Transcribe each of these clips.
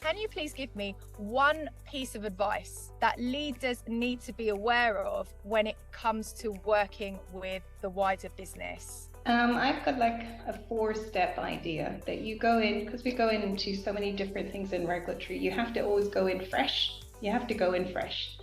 Can you please give me one piece of advice that leaders need to be aware of when it comes to working with the wider business? I've got like a 4-step idea that you go in, because we go into so many different things in regulatory. You have to always go in fresh. You have to go in fresh,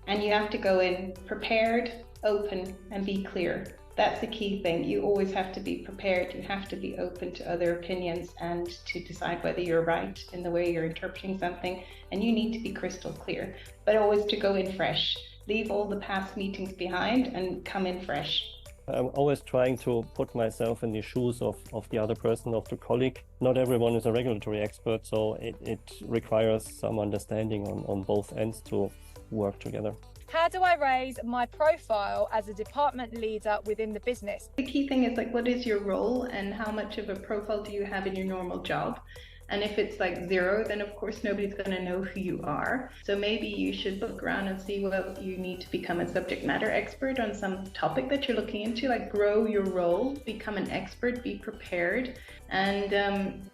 and you have to go in prepared, open, and be clear. That's the key thing. You always have to be prepared. You have to be open to other opinions and to decide whether you're right in the way you're interpreting something. And you need to be crystal clear, but always to go in fresh. Leave all the past meetings behind and come in fresh. I'm always trying to put myself in the shoes of the other person, of the colleague. Not everyone is a regulatory expert, so it requires some understanding on both ends to work together. How do I raise my profile as a department leader within the business? The key thing is like, what is your role and how much of a profile do you have in your normal job? And if it's like 0, then of course nobody's going to know who you are. So maybe you should look around and see, well, you need to become a subject matter expert on some topic that you're looking into, like grow your role, become an expert, be prepared. And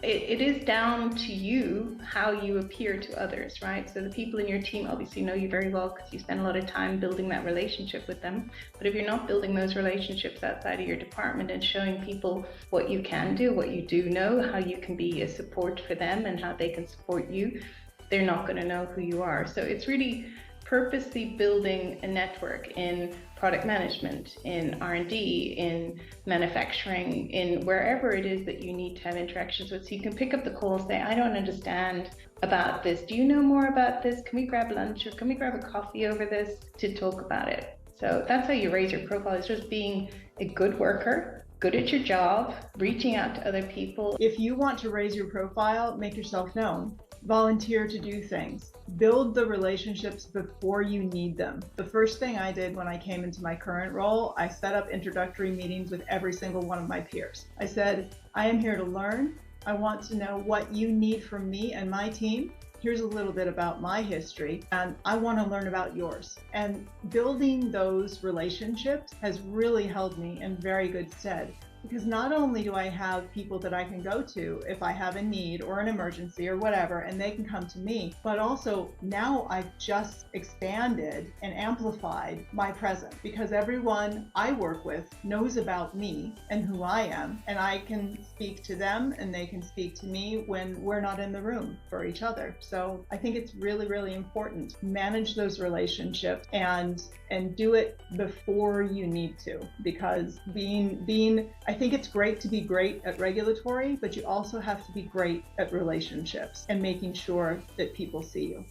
it is down to you how you appear to others, right? So the people in your team obviously know you very well because you spend a lot of time building that relationship with them. But if you're not building those relationships outside of your department and showing people what you can do, what you do know, how you can be a support for them and how they can support you, they're not going to know who you are. So it's really purposely building a network in product management, in R&D, in manufacturing, in wherever it is that you need to have interactions with. So you can pick up the call and say, I don't understand about this. Do you know more about this? Can we grab lunch or can we grab a coffee over this to talk about it? So that's how you raise your profile. It's just being a good worker, good at your job, reaching out to other people. If you want to raise your profile, make yourself known. Volunteer to do things. Build the relationships before you need them. The first thing I did when I came into my current role, I set up introductory meetings with every single one of my peers. I said, I am here to learn. I want to know what you need from me and my team. Here's a little bit about my history, and I want to learn about yours. And building those relationships has really held me in very good stead. Because not only do I have people that I can go to if I have a need or an emergency or whatever, and they can come to me, but also now I've just expanded and amplified my presence because everyone I work with knows about me and who I am, and I can speak to them and they can speak to me when we're not in the room for each other. So I think it's really, really important. Manage those relationships and do it before you need to, because I think it's great to be great at regulatory, but you also have to be great at relationships and making sure that people see you.